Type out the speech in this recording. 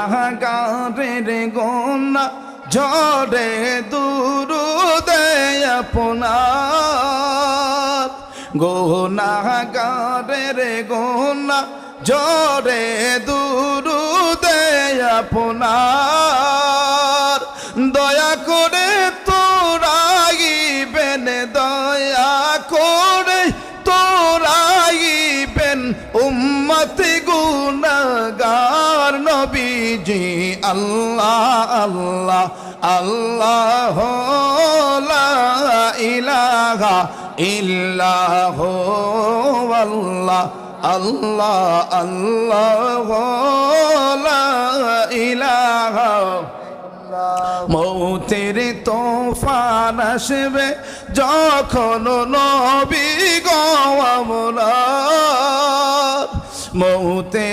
গুনাহগারের গুনাহ ঝরে দুরুদে আপনার, গুনাহগারের গুনাহ ঝরে দুরুদে আপনার। দয়া করে তোরাইবেন, দয়া করে তোরাইবেন উম্মতি গুনাহগার নবীজি। আল্লাহ আল্লাহ আল্লাহ লা ইলাহা ইল্লাহু আল্লাহ আল্লাহ আল্লাহ লা ইলাহা। মৌতের তুফান আসবে যখন নবী গো আমরা, মৌতের